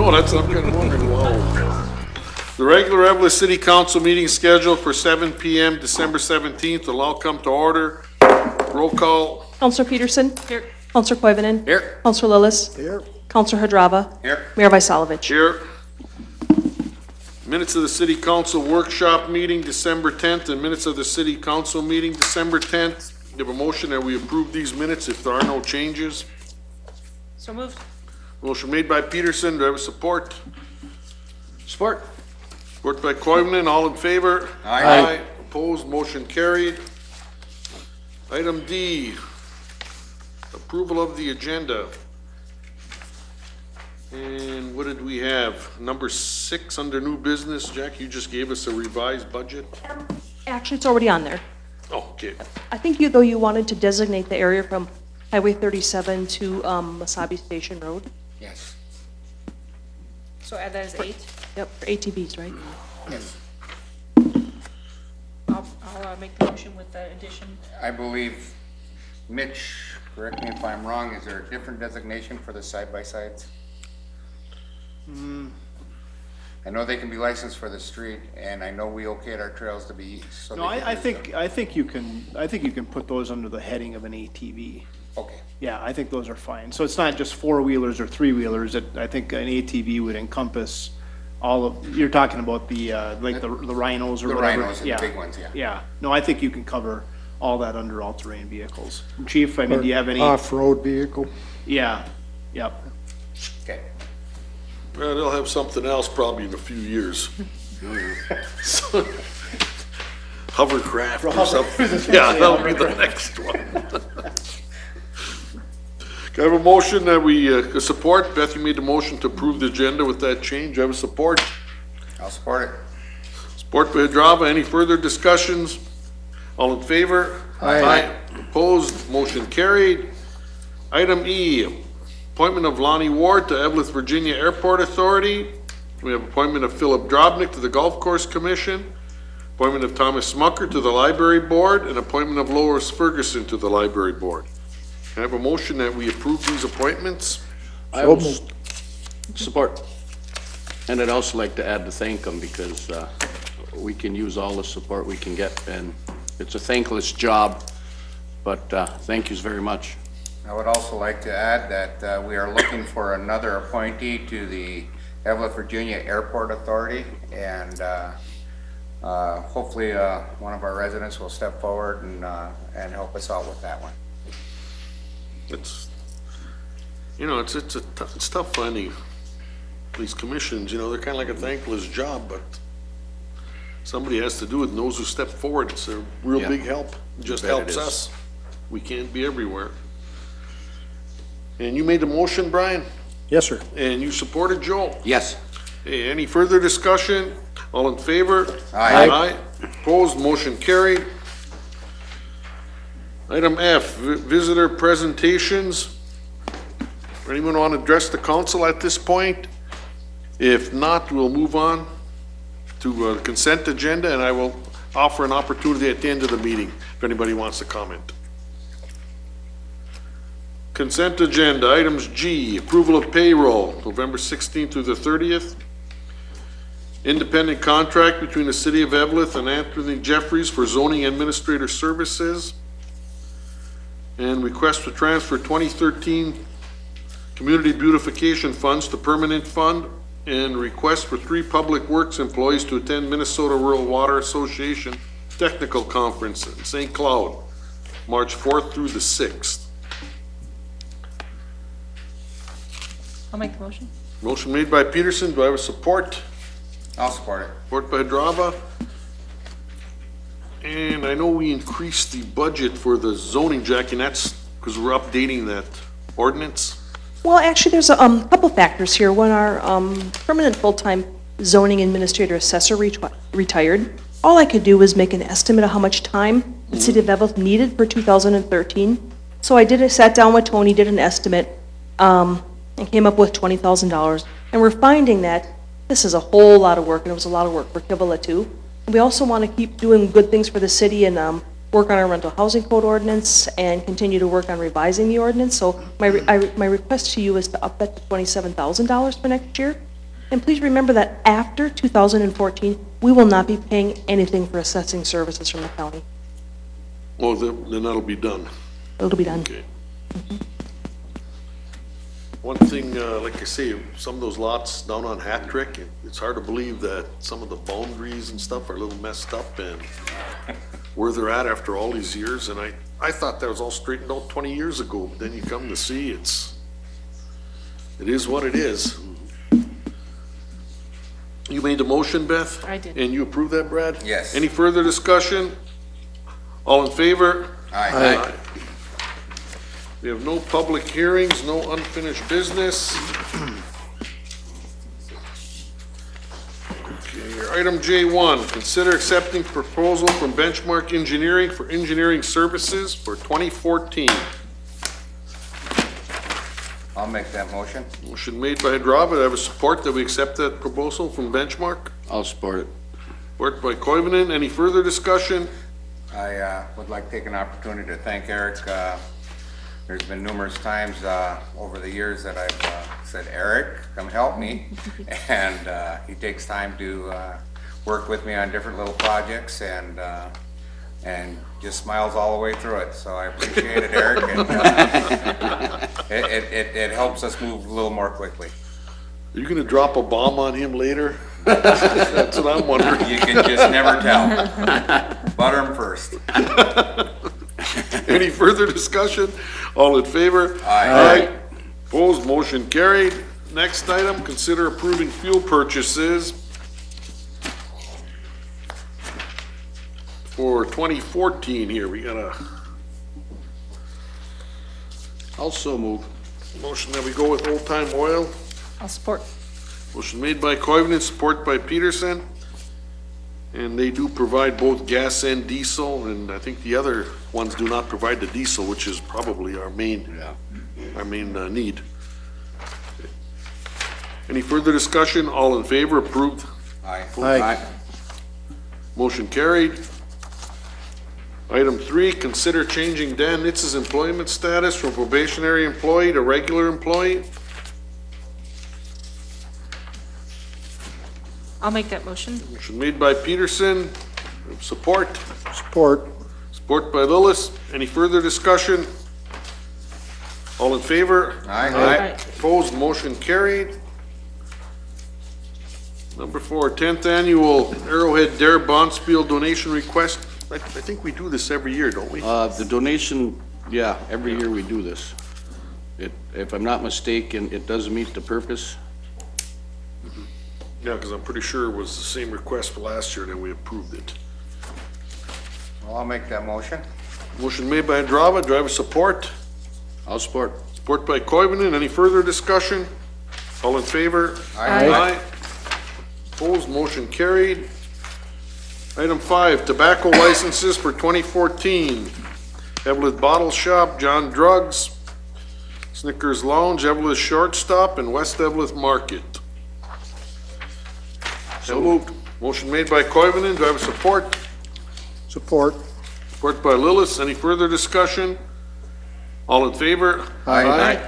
No, that's, I'm kind of wondering, wow. The regular Eveleth City Council meeting scheduled for 7 p.m. December 17th will now come to order. Roll call. Councilor Peterson. Here. Councilor Koivunen. Here. Councilor Lillis. Here. Councilor Hadrava. Here. Mayor Vysalovich. Here. Minutes of the City Council workshop meeting December 10th and minutes of the City Council meeting December 10th. You have a motion that we approve these minutes if there are no changes. So moved. Motion made by Peterson. Do I have a support? Support. Support by Koivunen. All in favor? Aye. Opposed? Motion carried. Item D, approval of the agenda. And what did we have? Number 6 under new business. Jack, you just gave us a revised budget? Actually, it's already on there. Oh, okay. I think you wanted to designate the area from Highway 37 to Masabi Station Road. Yes. So add that as 8. Yep, for ATVs, right? Yes. I'll make the motion with the addition. I believe, Mitch, correct me if I'm wrong, is there a different designation for the side-by-sides? I know they can be licensed for the street, and I know we okayed our trails to be, so. No, I think you can put those under the heading of an ATV. Okay. Yeah, I think those are fine. So it's not just four-wheelers or three-wheelers. I think an ATV would encompass all of, you're talking about the, like the rhinos or The whatever. rhinos and the big ones, yeah. Yeah. No, I think you can cover all that under all-terrain vehicles. Chief, I mean, do you have any? Off-road vehicle. Yeah, yep. Okay. Well, they'll have something else probably in a few years. So, hovercraft or something. Yeah, that'll be the next one. Can I have a motion that we support? Beth, you made the motion to approve the agenda with that change. Do I have a support? I'll support it. Support by Hadrava. Any further discussions? All in favor? Aye. Opposed? Motion carried. Item E, appointment of Lonnie Ward to Eveleth, Virginia Airport Authority. We have appointment of Philip Drobnik to the Golf Course Commission, appointment of Thomas Smucker to the Library Board, and appointment of Lois Ferguson to the Library Board. Can I have a motion that we approve these appointments? I will support. And I'd also like to add to thank them because we can use all the support we can get, and it's a thankless job, but thank yous very much. I would also like to add that we are looking for another appointee to the Eveleth, Virginia Airport Authority, and hopefully one of our residents will step forward and help us out with that one. It's, you know, it's tough finding these commissions, you know, they're kind of like a thankless job, but somebody has to do it, and those who step forward, it's a real Yeah. big help. It just helps us. We can't be everywhere. And you made the motion, Brian? Yes, sir. And you supported Joel? Yes. Hey, any further discussion? All in favor? Aye. Opposed, motion carried. Item F, visitor presentations. Anyone want to address the council at this point? If not, we'll move on to the consent agenda, and I will offer an opportunity at the end of the meeting if anybody wants to comment. Consent agenda, items G, approval of payroll, November 16th through the 30th. Independent contract between the City of Eveleth and Anthony Jeffries for zoning administrator services. And request to transfer 2013 community beautification funds to permanent fund, and request for 3 public works employees to attend Minnesota Rural Water Association Technical Conference in St. Cloud, March 4th through the 6th. I'll make the motion. Motion made by Peterson. Do I have a support? I'll support it. Support by Hadrava. And I know we increased the budget for the zoning, Jackie, and that's because we're updating that ordinance. Well, actually, there's a couple factors here. When our permanent full-time zoning administrator assessor retired, all I could do was make an estimate of how much time the City of Eveleth needed for 2013. So I sat down with Tony, did an estimate, and came up with $20,000. And we're finding that this is a whole lot of work, and it was a lot of work for Kibble too. And we also want to keep doing good things for the city and work on our rental housing code ordinance and continue to work on revising the ordinance. So my request to you is to up that to $27,000 for next year. And please remember that after 2014, we will not be paying anything for assessing services from the county. Well, then that'll be done. It'll be done. Okay. One thing, like I say, some of those lots down on Hat Trick, it's hard to believe that some of the boundaries and stuff are a little messed up and where they're at after all these years, and I thought that was all straightened out 20 years ago, but then you come to see it is what it is. You made the motion, Beth? I did. And you approve that, Brad? Yes. Any further discussion? All in favor? Aye. We have no public hearings, no unfinished business. Okay, item J1, consider accepting proposal from Benchmark Engineering for engineering services for 2014. I'll make that motion. Motion made by Hadrava. I have a support that we accept that proposal from Benchmark. I'll support it. Support by Koivunen. Any further discussion? I would like to take an opportunity to thank Eric. There's been numerous times over the years that I've said, Eric, come help me. And he takes time to work with me on different little projects and just smiles all the way through it. So I appreciate it, Eric. And it helps us move a little more quickly. Are you gonna drop a bomb on him later? That's what I'm wondering. You can just never tell. Butter him first. Any further discussion? All in favor? Aye. Opposed, motion carried. Next item, consider approving fuel purchases for 2014 here. We got a Also move. motion that we go with Old Time Oil. I'll support. Motion made by Koivunen, support by Peterson. And they do provide both gas and diesel, and I think the other ones do not provide the diesel, which is probably our main need. Any further discussion? All in favor? Approved? Aye. Motion carried. Item 3, consider changing Dan Nitz's employment status from probationary employee to regular employee. I'll make that motion. Motion made by Peterson. Support. Support. Support by Lillis. Any further discussion? All in favor? Aye. Opposed, motion carried. Number 4, 10th Annual Arrowhead Dare Bonspiel Donation Request. I think we do this every year, don't we? The donation, yeah, every year we do this. If I'm not mistaken, it does meet the purpose. Yeah, because I'm pretty sure it was the same request for last year, and we approved it. Well, I'll make that motion. Motion made by Hadrava. Do I have support? I'll support. Support by Koivunen. Any further discussion? All in favor? Aye. Opposed, motion carried. Item 5, tobacco licenses for 2014. Eveleth Bottle Shop, John Drugs, Snickers Lounge, Eveleth Shortstop, and West Eveleth Market. So moved. Motion made by Koivunen. Do I have support? Support. Support by Lillis. Any further discussion? All in favor? Aye.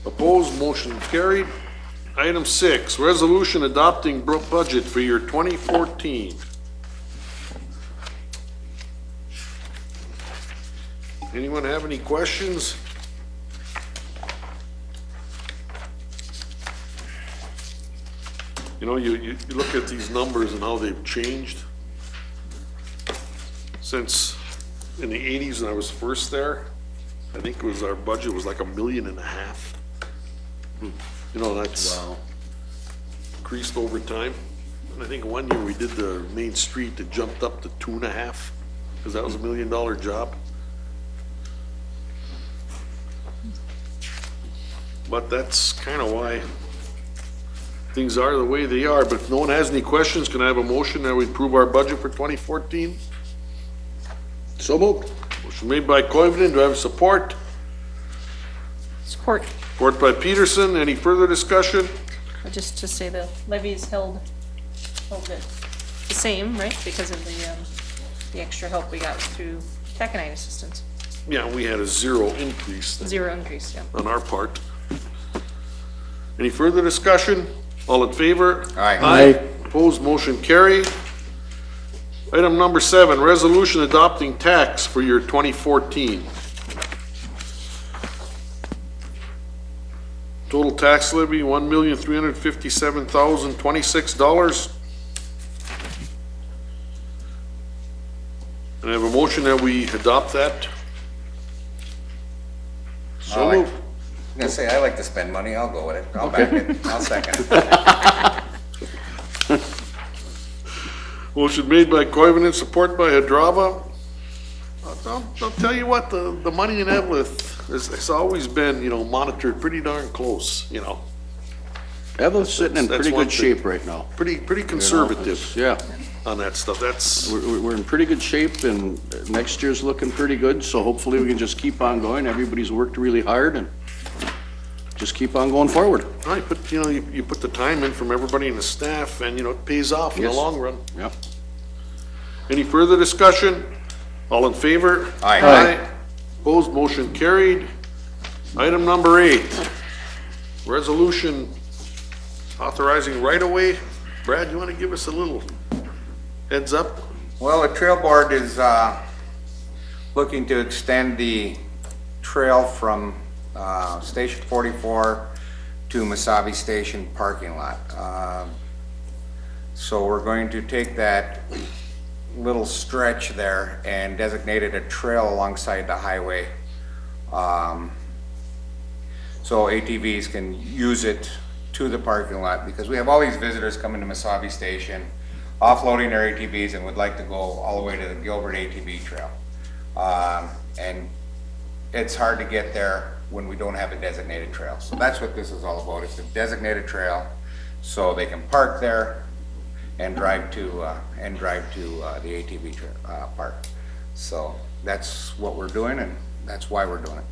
Opposed, motion carried. Item 6, resolution adopting budget for year 2014. Anyone have any questions? You know, you look at these numbers and how they've changed since in the 80s when I was first there. I think our budget was like $1.5 million. You know, that's increased over time. And I think one year we did the main street, it jumped up to 2.5, because that was $1 million job. But that's kind of why things are the way they are. But if no one has any questions, can I have a motion that we approve our budget for 2014? So moved. Motion made by Koivunen. Do I have support? Support. Support by Peterson. Any further discussion? Just to say the levy is held it the same, right? Because of the extra help we got through taconite assistance. Yeah, we had a 0 increase Zero increase, yeah. on our part. Any further discussion? All in favor? Aye. Opposed, motion carried. Item number 7, resolution adopting tax for year 2014. Total tax levy, $1,357,026. And I have a motion that we adopt that. So moved. I'm gonna say, I like to spend money, I'll go with it. I'll back it, I'll second it. Motion made by Coivinon, support by Hadrava. I'll tell you what, the money in Eveleth has always been, monitored pretty darn close, Evelyn's sitting in That's pretty one good thing. shape right now. pretty You know, conservative Yeah, on that stuff. That's, we're in pretty good shape and next year's looking pretty good, so hopefully we can just keep on going. Everybody's worked really hard and just keep on going forward. I put, you put the time in from everybody in the staff and, it pays off in the Yes. long run. Yep. Any further discussion? All in favor? Aye. Opposed, motion carried. Item number 8, resolution authorizing right-of-way. Brad, you want to give us a little heads up? Well, the trail board is, looking to extend the trail from, Station 44 to Mesabi Station parking lot. So we're going to take that little stretch there and designate it a trail alongside the highway. So ATVs can use it to the parking lot, because we have all these visitors coming to Mesabi Station, offloading their ATVs and would like to go all the way to the Gilbert ATV Trail. And it's hard to get there when we don't have a designated trail. So that's what this is all about. It's a designated trail so they can park there and drive to the ATV park. So that's what we're doing, and that's why we're doing it.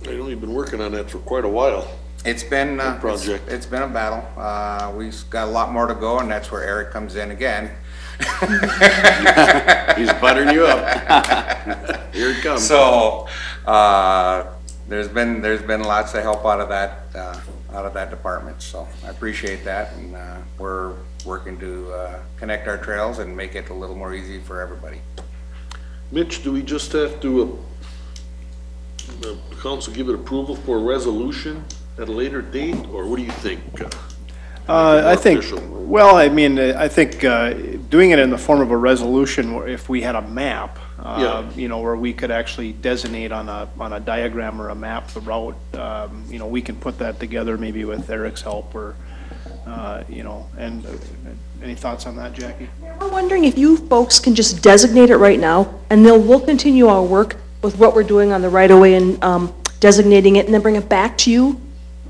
I know you've been working on that for quite a while. It's been project. It's been a battle. We've got a lot more to go, and that's where Eric comes in again. He's buttering you up. Here it comes. So there's been lots of help out of that department. So I appreciate that, and we're working to connect our trails and make it a little more easy for everybody. Mitch, do we just have to, the council give it approval for a resolution at a later date, or what do you think? I think, Official. well, I mean, I think doing it in the form of a resolution, if we had a map, Yeah. where we could actually designate on a diagram or a map the route, we can put that together maybe with Eric's help or, and any thoughts on that, Jackie? We're wondering if you folks can just designate it right now, and then we'll continue our work with what we're doing on the right-of-way and designating it, and then bring it back to you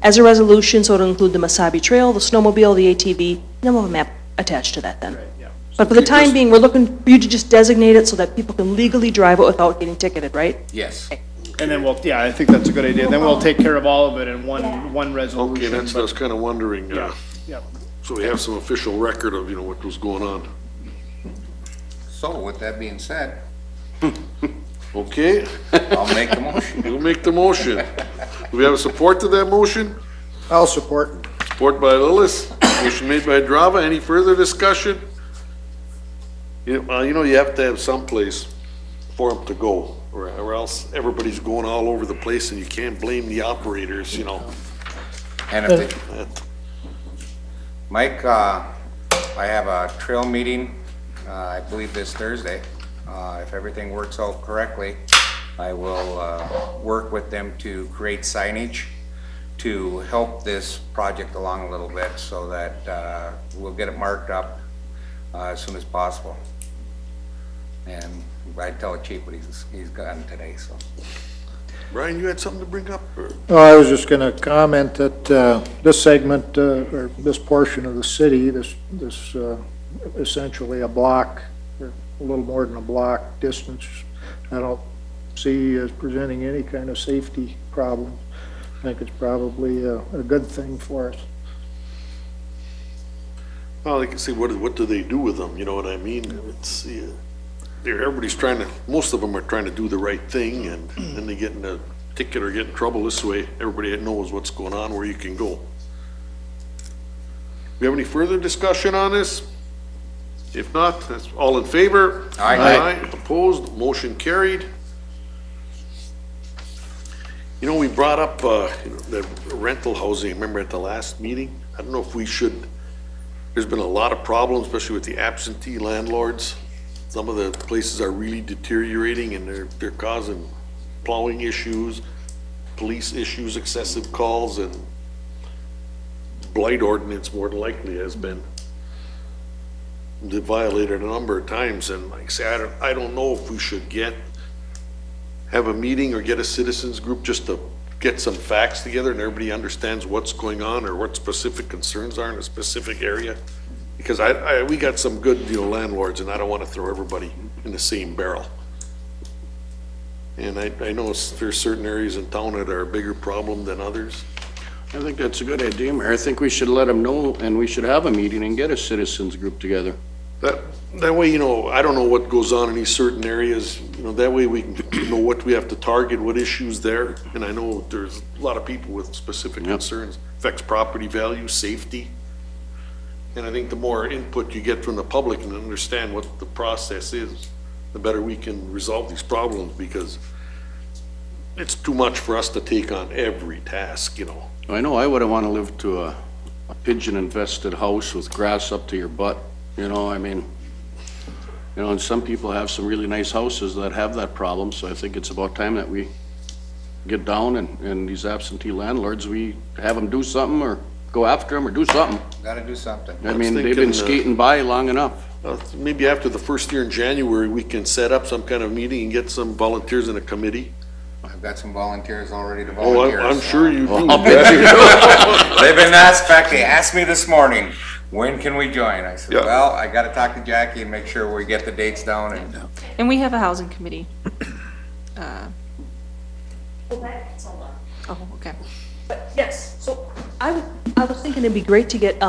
as a resolution, so it'll include the Mesabi Trail, the snowmobile, the ATV, and then we'll have a map attached to that then. Right, yeah. But for the time being, we're looking for you to just designate it so that people can legally drive it without getting ticketed, right? Yes. And then I think that's a good idea. Then we'll take care of all of it in one resolution. Okay, that's what I was kind of wondering. Yeah, yeah. So we have some official record of, what was going on. So with that being said, Okay, I'll make the motion. we'll make the motion. Do we have a support to that motion? I'll support. Support by Lillis. Motion made by Drava. Any further discussion? You have to have some place for them to go, or else everybody's going all over the place, and you can't blame the operators, And if Mike, I have a trail meeting, I believe this Thursday. If everything works out correctly, I will work with them to create signage to help this project along a little bit, so that we'll get it marked up as soon as possible. And I'd tell the chief what he's gotten today, so. Brian, you had something to bring up? Or? Oh, I was just gonna comment that, this segment, or this portion of the city, this essentially a block, or a little more than a block distance, I don't see as presenting any kind of safety problem. I think it's probably a good thing for us. Well, they can see what do they do with them, you know what I mean? It's, everybody's most of them are trying to do the right thing, and then they get in a ticket or get in trouble this way. Everybody knows what's going on, where you can go. We have any further discussion on this? If not, that's all in favor? Aye. Opposed, motion carried. You know, we brought up, the rental housing, remember at the last meeting? I don't know if we should, there's been a lot of problems, especially with the absentee landlords. Some of the places are really deteriorating and they're causing plowing issues, police issues, excessive calls, and blight ordinance more than likely has been violated a number of times. And like I say, I don't know if we should have a meeting or get a citizens group just to get some facts together and everybody understands what's going on or what specific concerns are in a specific area. Because we got some good, landlords, and I don't want to throw everybody in the same barrel. And I know there's certain areas in town that are a bigger problem than others. I think that's a good idea, Mayor. I think we should let them know, and we should have a meeting and get a citizens group together. That way, I don't know what goes on in these certain areas, that way we can know what we have to target, what issues there. And I know there's a lot of people with specific concerns, affects property value, safety. And I think the more input you get from the public and understand what the process is, the better we can resolve these problems, because it's too much for us to take on every task, I know I wouldn't want to live to a pigeon-infested house with grass up to your butt, I mean, and some people have some really nice houses that have that problem, so I think it's about time that we get down and these absentee landlords, we have them do something or go after them or do something. Gotta do something. I mean, they've been skating by long enough. Maybe after the first year in January, we can set up some kind of meeting and get some volunteers in a committee. I've got some volunteers already to Oh, volunteer. I'm sure you do. I'll bet you do. They've been asked, in fact, they asked me this morning, when can we join? I said, Yeah. well, I gotta talk to Jackie and make sure we get the dates down and. And we have a housing committee. Oh, okay. But yes, so I was thinking it'd be great to get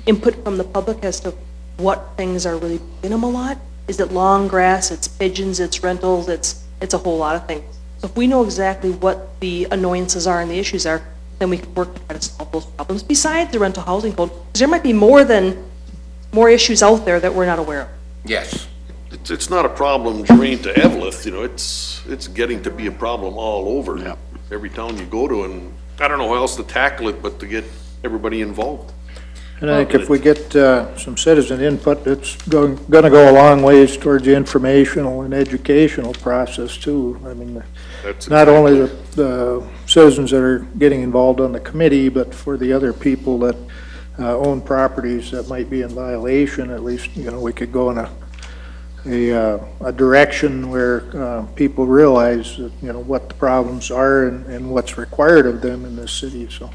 input from the public as to what things are really bugging them a lot. Is it long grass, it's pigeons, it's rentals, it's a whole lot of things. So if we know exactly what the annoyances are and the issues are, then we can work to try to solve those problems besides the rental housing code. Because there might be more issues out there that we're not aware of. Yes. It's not a problem germane to Eveleth, it's getting to be a problem all over. Yeah. Every town you go to, and I don't know how else to tackle it, but to get everybody involved. And I think if we get some citizen input, it's gonna go a long ways towards the informational and educational process too. I mean, That's not only the citizens that are getting involved on the committee, but for the other people that own properties that might be in violation, at least, we could go in a direction where people realize that, what the problems are and what's required of them in this city. So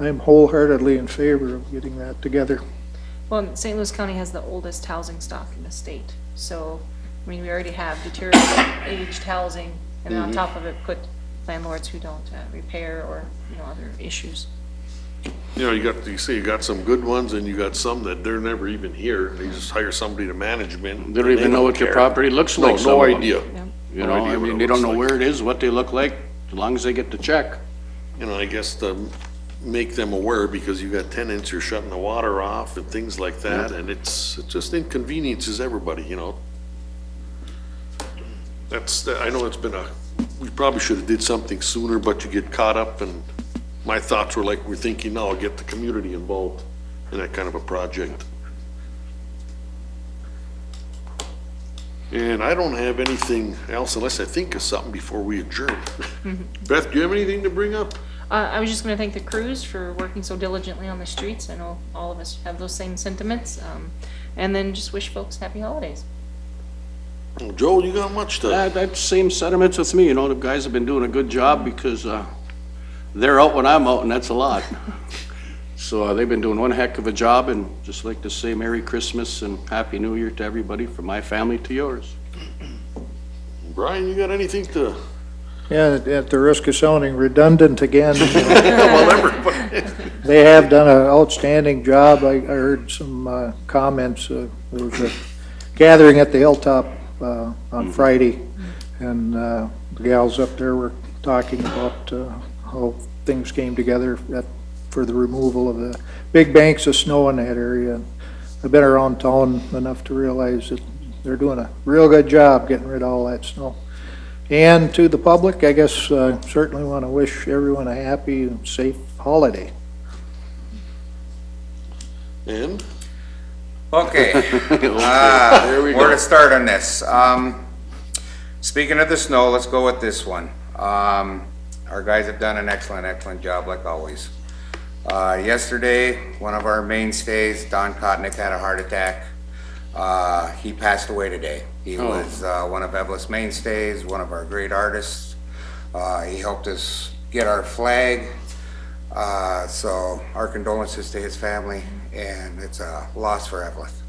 I am wholeheartedly in favor of getting that together. Well, St. Louis County has the oldest housing stock in the state. So, I mean, we already have deteriorated, aged housing, and then on top of it, put landlords who don't repair or, other issues. You got some good ones, and you got some that they're never even here. They just hire somebody to management. They don't even know what your property looks like. some No of them. idea. You No know, idea I what mean, it they don't looks know like. where it is, what they look like, as long as they get the check. I guess to make them aware, because you got tenants, you're shutting the water off and things like that, and it just inconveniences everybody, I know it's been we probably should have did something sooner, but you get caught up, and my thoughts were like, we're thinking now, get the community involved in that kind of a project. And I don't have anything else unless I think of something before we adjourn. Beth, do you have anything to bring up? I was just gonna thank the crews for working so diligently on the streets. I know all of us have those same sentiments. And then just wish folks happy holidays. Well, Joel, you got much to? That same sentiments with me, the guys have been doing a good job because, they're out when I'm out, and that's a lot. So, they've been doing one heck of a job, and just like to say Merry Christmas and Happy New Year to everybody, from my family to yours. Brian, you got anything to? Yeah, at the risk of sounding redundant again, Well, everybody. they have done an outstanding job. I heard some comments. There was a gathering at the Hilltop on Friday, and the gals up there were talking about how things came together for the removal of the big banks of snow in that area. I've been around town enough to realize that they're doing a real good job getting rid of all that snow. And to the public, I guess, certainly want to wish everyone a happy and safe holiday. And Okay, There we where go. to start on this? Speaking of the snow, let's go with this one. Our guys have done an excellent job like always. Yesterday, one of our mainstays, Don Kotnick, had a heart attack. He passed away today. He was one of Eveleth's mainstays, one of our great artists. He helped us get our flag. So our condolences to his family, and it's a loss for Eveleth,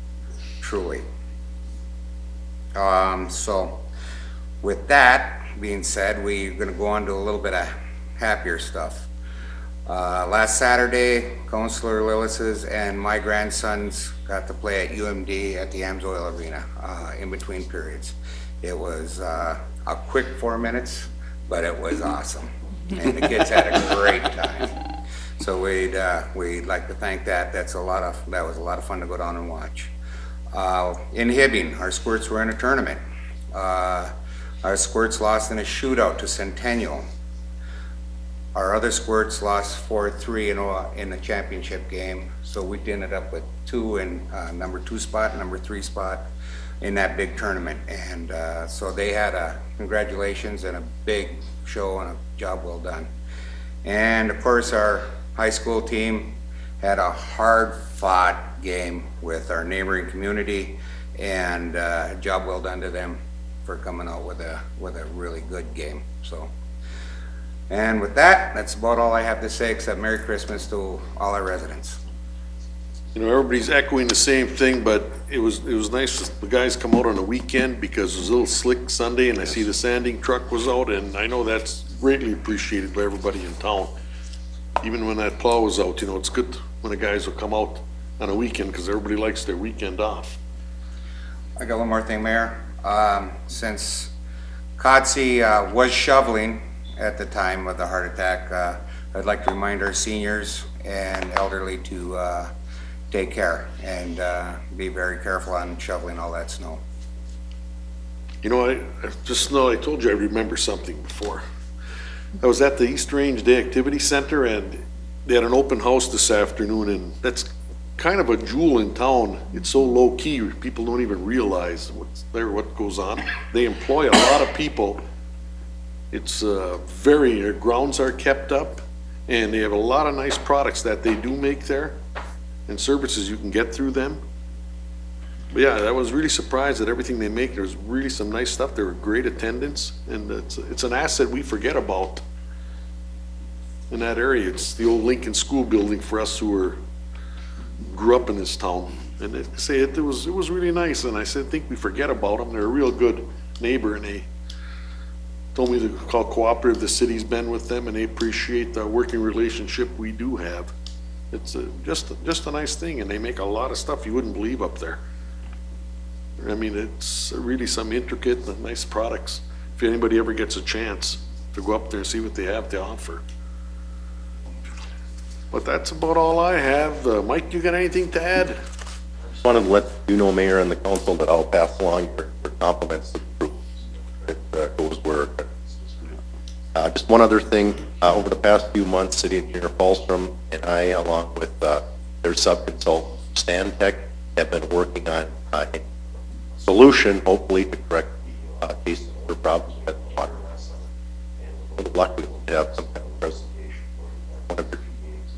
truly. So with that being said, we're gonna go on to a little bit of happier stuff. Last Saturday, Councilor Lillis's and my grandsons got to play at UMD at the Amsoil Arena, in between periods. It was, a quick 4 minutes, but it was awesome. And the kids had a great time. So we'd like to thank that. That was a lot of fun to go down and watch. In Hibbing, our squirts were in a tournament. Our squirts lost in a shootout to Centennial. Our other squirts lost 4-3 in the championship game. So we ended up with 2 in number 2 spot, number 3 spot in that big tournament. And so they had a congratulations and a big show and a job well done. And of course, our high school team had a hard-fought game with our neighboring community, and job well done to them for coming out with a really good game. So, and with that, that's about all I have to say, except Merry Christmas to all our residents. you know, everybody's echoing the same thing, but it was nice that the guys come out on the weekend because it was a little slick Sunday, and I see the sanding truck was out, and I know that's greatly appreciated by everybody in town. Even when that plow was out, you know, it's good when the guys will come out on a weekend because everybody likes their weekend off. I got one more thing, Mayor. Since Cotsy was shoveling at the time of the heart attack, I'd like to remind our seniors and elderly to take care and be very careful on shoveling all that snow. You know, I just know I told you I remember something before. I was at the East Range Day Activity Center, and they had an open house this afternoon, and that's kind of a jewel in town. It's so low key, people don't even realize what's there, what goes on. They employ a lot of people. It's their grounds are kept up, and they have a lot of nice products that they do make there and services you can get through them. But yeah, I was really surprised at everything they make. There's really some nice stuff. There were great attendance, and it's an asset we forget about in that area. It's the old Lincoln School building for us who grew up in this town. And they say it was really nice, and I said, I think we forget about them. They're a real good neighbor, and they told me to how cooperative the city's been with them, and they appreciate the working relationship we do have. It's just a nice thing, and they make a lot of stuff you wouldn't believe up there. I mean, it's really some intricate and nice products. If anybody ever gets a chance to go up there and see what they have to offer. But that's about all I have. Mike, you got anything to add? Just wanted to let you know, Mayor, and the council, that I'll pass along your compliments to the group. It goes where. Just one other thing, over the past few months, City Engineer Falstrom and I, along with their sub-consultant, Stan Tech, have been working on a solution, hopefully, to correct the cases or problems at the water. With luck, we have some kind of presentation for one of your meetings.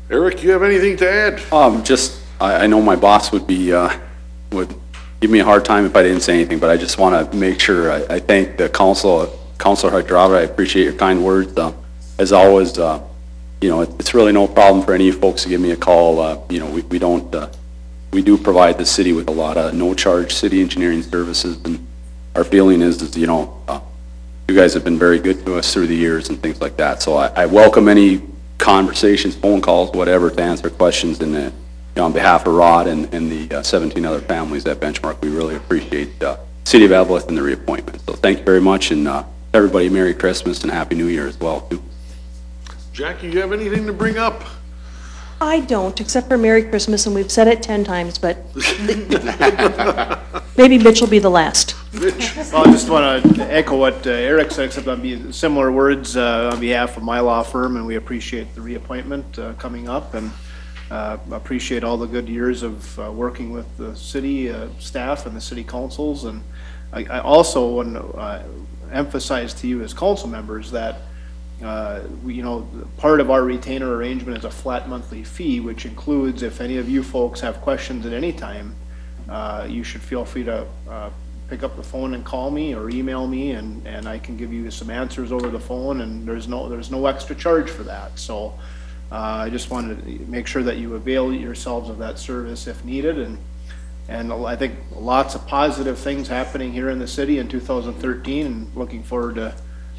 Eric, you have anything to add? I know my boss would give me a hard time if I didn't say anything, but I just want to make sure I thank the Councilor Hydrava. I appreciate your kind words. As always, you know, it's really no problem for any of you folks to give me a call. You know, we do provide the city with a lot of no-charge city engineering services, and our feeling is you know, you guys have been very good to us through the years and things like that. So I welcome any conversations, phone calls, whatever, to answer questions. And you know, on behalf of Rod and the 17 other families at Benchmark, we really appreciate the City of Eveleth and the reappointment. So thank you very much, and everybody Merry Christmas and Happy New Year as well, too. Jackie, you have anything to bring up? I don't, except for Merry Christmas, and we've said it 10 times, but maybe Mitch will be the last. Mitch? Well, I just want to echo what Eric said, except on similar words on behalf of my law firm, and we appreciate the reappointment coming up, and appreciate all the good years of working with the city staff and the city councils. And I also want to emphasize to you as council members that part of our retainer arrangement is a flat monthly fee, which includes if any of you folks have questions at any time, you should feel free to pick up the phone and call me or email me, and I can give you some answers over the phone, and there's no extra charge for that. So I just wanted to make sure that you avail yourselves of that service if needed, and I think lots of positive things happening here in the city in 2013, and looking forward to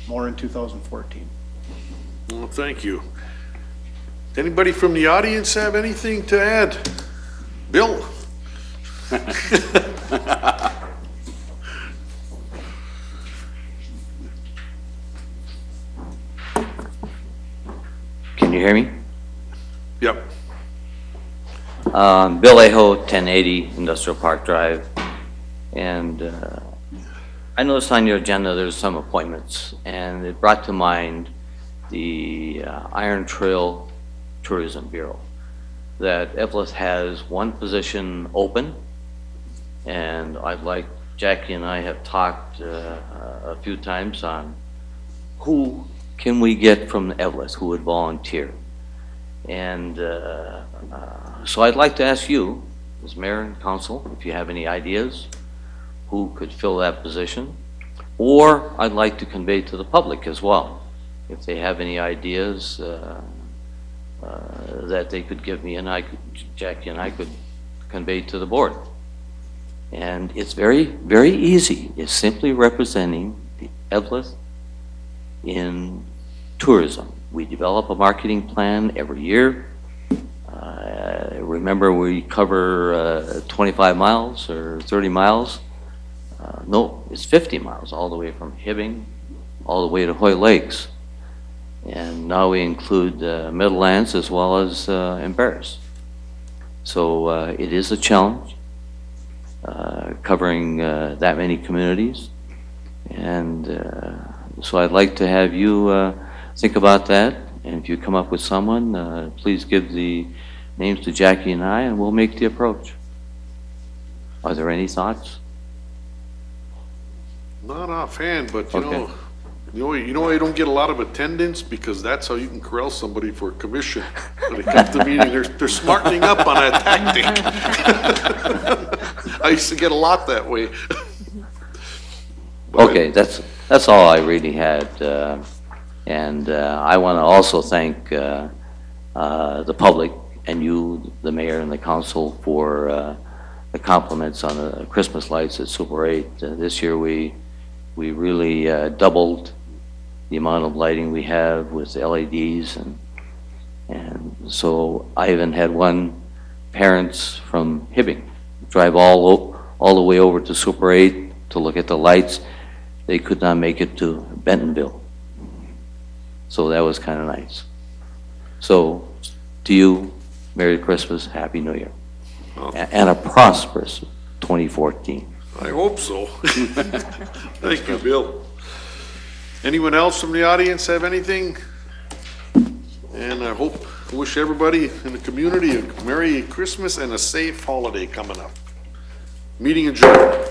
more in 2014. Well, thank you. Anybody from the audience have anything to add? Bill? Can you hear me? Yep. Bill Aho, 1080 Industrial Park Drive. And I noticed on your agenda there's some appointments, and it brought to mind the Iron Trail Tourism Bureau. That Eveleth has one position open, and Jackie and I have talked a few times on who can we get from Eveleth who would volunteer. And so I'd like to ask you, as mayor and council, if you have any ideas who could fill that position, or I'd like to convey to the public as well, if they have any ideas that they could give me, and Jackie and I could convey to the board. And it's very, very easy. It's simply representing the Eveleth in tourism. We develop a marketing plan every year. Remember, we cover 25 miles or 30 miles. No, it's 50 miles, all the way from Hibbing all the way to Hoy Lakes. And now we include Meadowlands as well as Embarrass. So it is a challenge covering that many communities. And so I'd like to have you think about that. And if you come up with someone, please give the names to Jackie and I, and we'll make the approach. Are there any thoughts? Not offhand, but Okay. you know I don't get a lot of attendance because that's how you can corral somebody for a commission. When they come to the meeting, they're smartening up on that tactic. I used to get a lot that way. Okay, that's all I really had. And I want to also thank the public and you, the mayor and the council, for the compliments on the Christmas lights at Super 8. This year we really doubled the amount of lighting we have with LEDs, and so I even had one parents from Hibbing drive all the way over to Super 8 to look at the lights. They could not make it to Bentonville, so that was kind of nice. So to you, Merry Christmas, Happy New Year, and a prosperous 2014. I hope so. Thank you, Bill. Anyone else from the audience have anything? And I wish everybody in the community a Merry Christmas and a safe holiday coming up. Meeting adjourned.